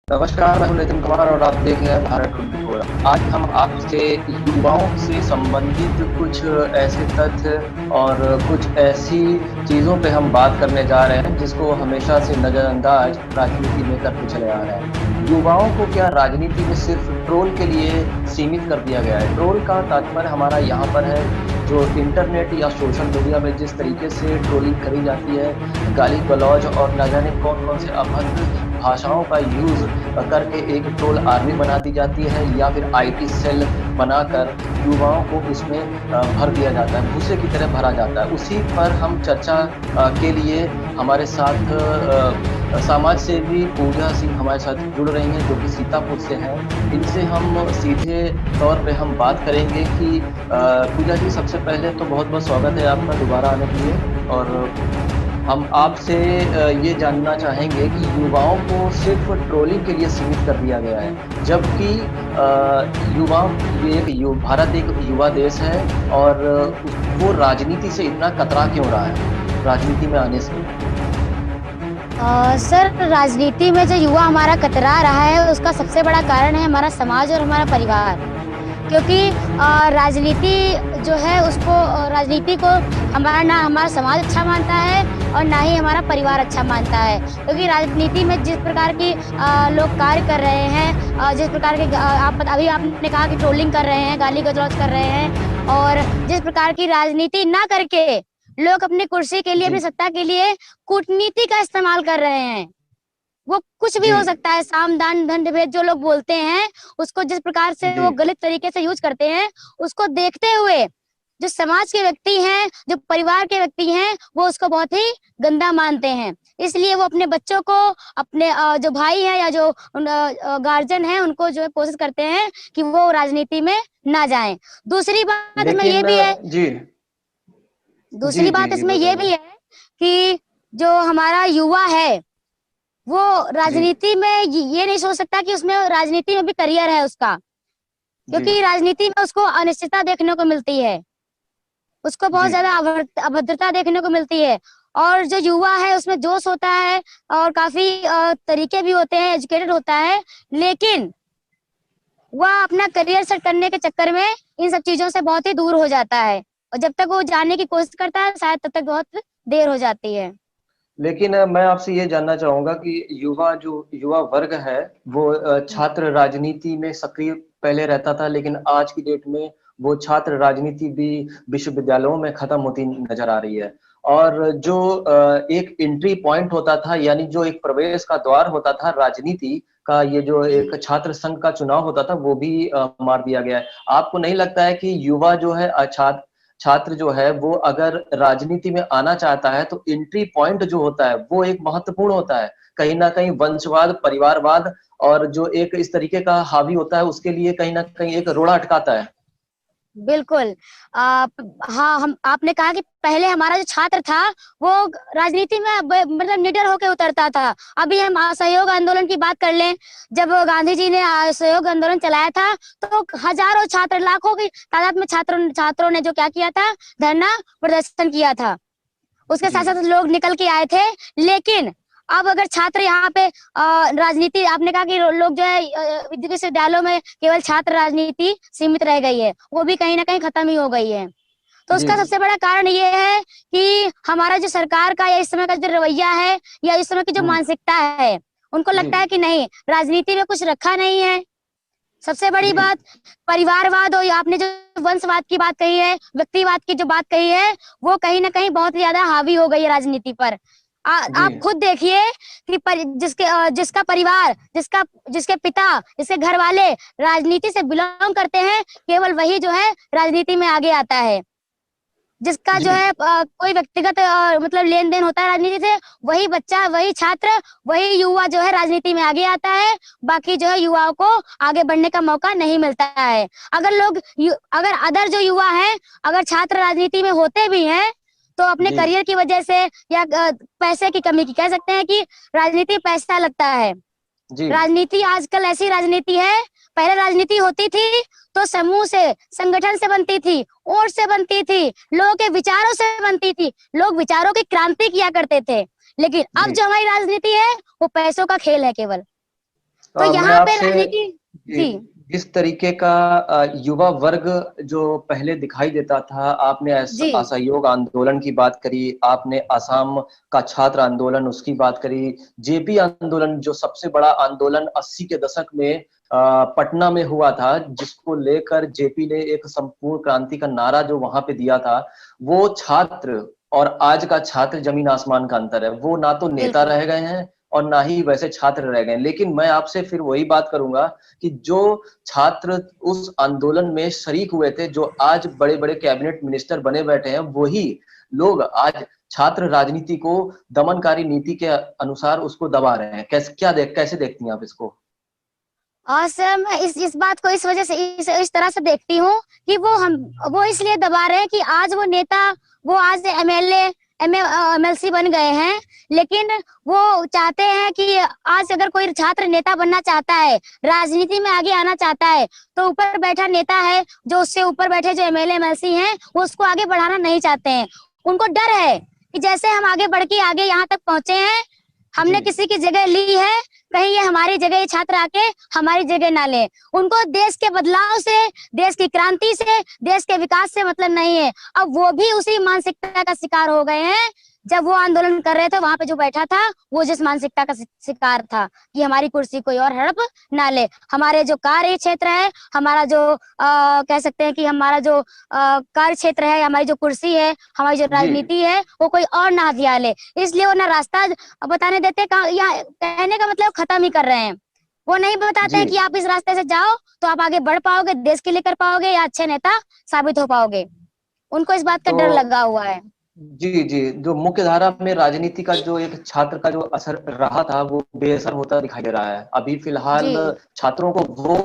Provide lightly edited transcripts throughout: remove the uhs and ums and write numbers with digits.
नमस्कार, मैं हूं नितिन कुमार और आप देख रहे हैं भारत 24। आज हम आपसे युवाओं से संबंधित कुछ ऐसे तथ्य और कुछ ऐसी चीजों पे हम बात करने जा रहे हैं जिसको हमेशा से नजरअंदाज राजनीति में करते चले आ रहे हैं। युवाओं को क्या राजनीति में सिर्फ ट्रोल के लिए सीमित कर दिया गया है? ट्रोल का तात्पर्य हमारा यहाँ पर है जो इंटरनेट या सोशल मीडिया में जिस तरीके से ट्रोलिंग करी जाती है, गाली गलौज और न जाने कौन कौन से अभद्र भाषाओं का यूज करके एक ट्रोल आर्मी बना दी जाती है या फिर आईटी सेल बनाकर युवाओं को उसमें भर दिया जाता है, भूसे की तरह भरा जाता है। उसी पर हम चर्चा के लिए हमारे साथ समाज सेवी पूजा सिंह हमारे साथ जुड़ रही हैं जो कि सीतापुर से हैं। इनसे हम सीधे तौर पे हम बात करेंगे कि पूजा जी, सबसे पहले तो बहुत बहुत स्वागत है आपका दोबारा आने के लिए। और हम आपसे ये जानना चाहेंगे कि युवाओं को सिर्फ ट्रोलिंग के लिए सीमित कर दिया गया है, जबकि युवा भारत एक युवा देश है और वो राजनीति से इतना कतरा क्यों रहा है राजनीति में आने से? सर, राजनीति में जो युवा हमारा कतरा रहा है उसका सबसे बड़ा कारण है हमारा समाज और हमारा परिवार। क्योंकि राजनीति जो है उसको राजनीति को हमारा समाज अच्छा मानता है और ना ही हमारा परिवार अच्छा मानता है। क्योंकि राजनीति में जिस प्रकार की लोग कार्य कर रहे हैं, जिस प्रकार के अभी आपने कहा कि ट्रोलिंग कर रहे हैं, गाली गलौज कर रहे हैं, और जिस प्रकार की राजनीति ना करके लोग अपनी कुर्सी के लिए, अपनी सत्ता के लिए कूटनीति का इस्तेमाल कर रहे हैं। वो कुछ भी हो सकता है, साम दान दंड भेद जो लोग बोलते हैं उसको जिस प्रकार से वो गलत तरीके से यूज करते हैं, उसको देखते हुए जो समाज के व्यक्ति हैं, जो परिवार के व्यक्ति हैं, वो उसको बहुत ही गंदा मानते हैं। इसलिए वो अपने बच्चों को, अपने जो भाई है या जो गार्जियन है, उनको जो है कोशिश करते हैं कि वो राजनीति में ना जाएं। दूसरी बात इसमें ये भी है इसमें ये भी है कि जो हमारा युवा है वो राजनीति में ये नहीं सोच सकता कि उसमें राजनीति में भी करियर है उसका, क्योंकि राजनीति में उसको अनिश्चितता देखने को मिलती है, उसको बहुत ज्यादा अभद्रता देखने को मिलती है। और जो युवा है उसमें जोश होता है और काफी तरीके भी होते हैं, एजुकेटेड होता है, लेकिन वह अपना करियर सेट करने के चक्कर में इन सब चीजों से बहुत ही दूर हो जाता है, और जब तक वो जाने की कोशिश करता है शायद तब तक बहुत देर हो जाती है। लेकिन मैं आपसे ये जानना चाहूंगा कि युवा वर्ग है वो छात्र राजनीति में सक्रिय पहले रहता था, लेकिन आज की डेट में वो छात्र राजनीति भी विश्वविद्यालयों में खत्म होती नजर आ रही है। और जो एक एंट्री पॉइंट होता था, यानी जो एक प्रवेश का द्वार होता था राजनीति का, ये जो एक छात्र संघ का चुनाव होता था, वो भी मार दिया गया है। आपको नहीं लगता है कि युवा जो है छात्र जो है वो अगर राजनीति में आना चाहता है तो एंट्री पॉइंट जो होता है वो एक महत्वपूर्ण होता है? कहीं ना कहीं वंशवाद, परिवारवाद और जो एक इस तरीके का हावी होता है उसके लिए कहीं ना कहीं एक रोड़ा अटकाता है। बिल्कुल। हाँ, आपने कहा कि पहले हमारा जो छात्र था वो राजनीति में मतलब निडर होकर उतरता था। अभी हम असहयोग आंदोलन की बात कर लें, जब गांधी जी ने असहयोग आंदोलन चलाया था तो हजारों छात्र, लाखों की तादाद में छात्रों ने जो क्या किया था, धरना प्रदर्शन किया था। उसके साथ साथ लोग निकल के आए थे। लेकिन अब अगर छात्र यहाँ पे राजनीति, आपने कहा कि लोग जो है विश्वविद्यालयों में केवल छात्र राजनीति सीमित रह गई है, वो भी कहीं ना कहीं खत्म ही हो गई है। तो उसका सबसे बड़ा कारण ये है कि हमारा जो सरकार का या इस समय का जो रवैया है या इस समय की जो मानसिकता है, उनको लगता है कि नहीं, राजनीति में कुछ रखा नहीं है। सबसे बड़ी बात परिवारवाद, और आपने जो वंशवाद की बात कही है, व्यक्तिवाद की जो बात कही है, वो कहीं ना कहीं बहुत ज्यादा हावी हो गई है राजनीति पर। आप खुद देखिए कि जिसका परिवार, जिसके पिता, जिसके घर वाले राजनीति से बिलोंग करते हैं, केवल वही जो है राजनीति में आगे आता है। जिसका जो है कोई व्यक्तिगत मतलब लेन देन होता है राजनीति से, वही बच्चा, वही छात्र, वही युवा जो है राजनीति में आगे आता है। बाकी जो है युवाओं को आगे बढ़ने का मौका नहीं मिलता है। अगर अदर जो युवा है, अगर छात्र राजनीति में होते भी हैं तो अपने करियर की वजह से या पैसे की कमी की कह सकते हैं कि राजनीति पैसा लगता है। राजनीति आजकल ऐसी राजनीति है, पहले राजनीति होती थी तो समूह से, संगठन से बनती थी, वोट से बनती थी, लोगों के विचारों से बनती थी, लोग विचारों की क्रांति किया करते थे। लेकिन अब जो हमारी राजनीति है वो पैसों का खेल है केवल। तो मैं यहाँ पे आपसे राजनीति। जी, जी। जिस तरीके का युवा वर्ग जो पहले दिखाई देता था, आपने जी। असहयोग आंदोलन की बात करी, आपने असम का छात्र आंदोलन उसकी बात करी, जेपी आंदोलन जो सबसे बड़ा आंदोलन 80 के दशक में पटना में हुआ था, जिसको लेकर जेपी ने एक संपूर्ण क्रांति का नारा जो वहां पे दिया था, वो छात्र और आज का छात्र जमीन आसमान का अंतर है। वो ना तो नेता बिल्कुल। रह गए हैं और ना ही वैसे छात्र रह गए। लेकिन मैं आपसे फिर वही बात करूंगा कि जो छात्र उस आंदोलन में शरीक हुए थे, जो आज बड़े बड़े कैबिनेट मिनिस्टर बने बैठे हैं, वही लोग आज छात्र राजनीति को दमनकारी नीति के अनुसार उसको दबा रहे हैं। कैसे देखती हैं आप इसको? और सर मैं इस बात को इस वजह से इस तरह से देखती हूँ कि वो इसलिए दबा रहे हैं कि आज वो नेता, वो आज एमएलए एमएलसी बन गए हैं, लेकिन वो चाहते हैं कि आज अगर कोई छात्र नेता बनना चाहता है, राजनीति में आगे आना चाहता है, तो ऊपर बैठा नेता है, जो उससे ऊपर बैठे जो एमएलए एमएलसी हैं, वो उसको आगे बढ़ाना नहीं चाहते हैं। उनको डर है कि जैसे हम आगे बढ़ के आगे यहाँ तक पहुंचे हैं, हमने किसी की जगह ली है, कहीं ये हमारी जगह ये छात्र आके हमारी जगह ना ले। उनको देश के बदलाव से, देश की क्रांति से, देश के विकास से मतलब नहीं है। अब वो भी उसी मानसिकता का शिकार हो गए हैं। जब वो आंदोलन कर रहे थे, वहां पे जो बैठा था वो जिस मानसिकता का शिकार था कि हमारी कुर्सी कोई और हड़प ना ले, हमारे जो कार्य क्षेत्र है, हमारा जो कह सकते हैं कि हमारा जो कार्य क्षेत्र है, हमारी जो कुर्सी है, हमारी जो राजनीति है, वो कोई और ना हथिया ले। इसलिए वो ना रास्ता बताने देते, या कहने का मतलब खत्म ही कर रहे हैं। वो नहीं बताते हैं कि आप इस रास्ते से जाओ तो आप आगे बढ़ पाओगे, देश के लिए कर पाओगे या अच्छे नेता साबित हो पाओगे। उनको इस बात का डर लगा हुआ है। जी जी, जो मुख्य धारा में राजनीति का जो एक छात्र का जो असर रहा था, वो बेअसर होता दिखाई दे रहा है। अभी फिलहाल छात्रों को वो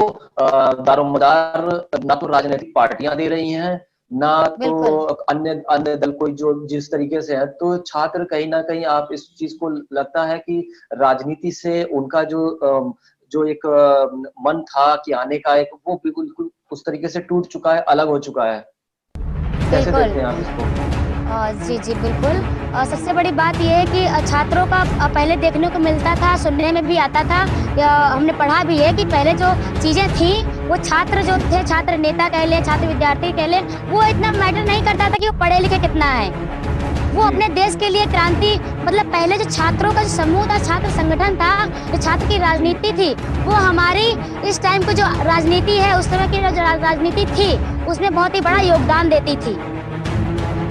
दारोमदार ना तो राजनीतिक पार्टियां दे रही हैं, ना तो अन्य दल कोई जो जिस तरीके से है, तो छात्र कहीं ना कहीं आप इस चीज को लगता है कि राजनीति से उनका जो एक मन था कि आने का, एक वो बिल्कुल उस तरीके से टूट चुका है, अलग हो चुका है। कैसे देखते हैं आप इसको? जी जी बिल्कुल। सबसे बड़ी बात यह है कि छात्रों का पहले देखने को मिलता था, सुनने में भी आता था, हमने पढ़ा भी है कि पहले जो चीजें थी, वो छात्र जो थे, छात्र नेता कह ले, छात्र विद्यार्थी कह ले, वो इतना मैटर नहीं करता था कि वो पढ़े लिखे कितना है। वो अपने देश के लिए क्रांति, मतलब पहले जो छात्रों का जो समूह था, छात्र संगठन था, जो छात्र की राजनीति थी, वो हमारी इस टाइम को जो राजनीति है, उस समय की जो राजनीति थी, उसमें बहुत ही बड़ा योगदान देती थी।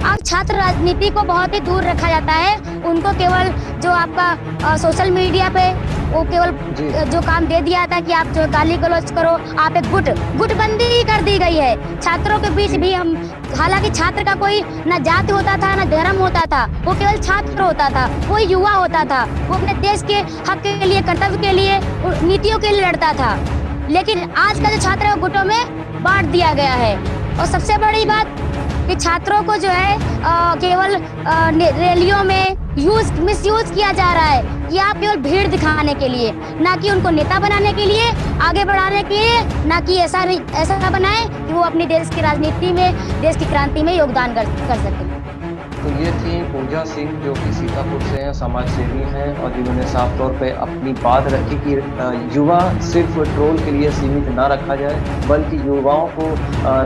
अब छात्र राजनीति को बहुत ही दूर रखा जाता है। उनको केवल जो आपका सोशल मीडिया पे वो केवल जो काम दे दिया था कि आप जो गाली गलौज करो, आप एक गुटबंदी ही कर दी गई है छात्रों के बीच भी। हम हालांकि छात्र का कोई न जाति होता था, न धर्म होता था, वो केवल छात्र होता था, वो युवा होता था, वो अपने देश के हक के लिए, कर्तव्य के लिए, नीतियों के लिए लड़ता था। लेकिन आज का जो छात्र है, गुटों में बांट दिया गया है। और सबसे बड़ी बात कि छात्रों को जो है केवल रैलियों में मिसयूज किया जा रहा है, या केवल भीड़ दिखाने के लिए, ना कि उनको नेता बनाने के लिए, आगे बढ़ाने के लिए, ना कि ऐसा बनाए कि वो अपनी देश की राजनीति में, देश की क्रांति में योगदान कर सके। तो ये थी पूजा सिंह, जो कि सीतापुर से हैं, समाज सेवी हैं, और जिन्होंने साफ तौर पे अपनी बात रखी कि युवा सिर्फ ट्रोल के लिए सीमित ना रखा जाए, बल्कि युवाओं को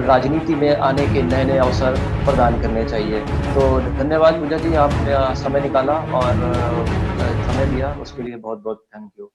राजनीति में आने के नए नए अवसर प्रदान करने चाहिए। तो धन्यवाद पूजा जी, आपने समय निकाला और समय दिया, उसके लिए बहुत बहुत थैंक यू।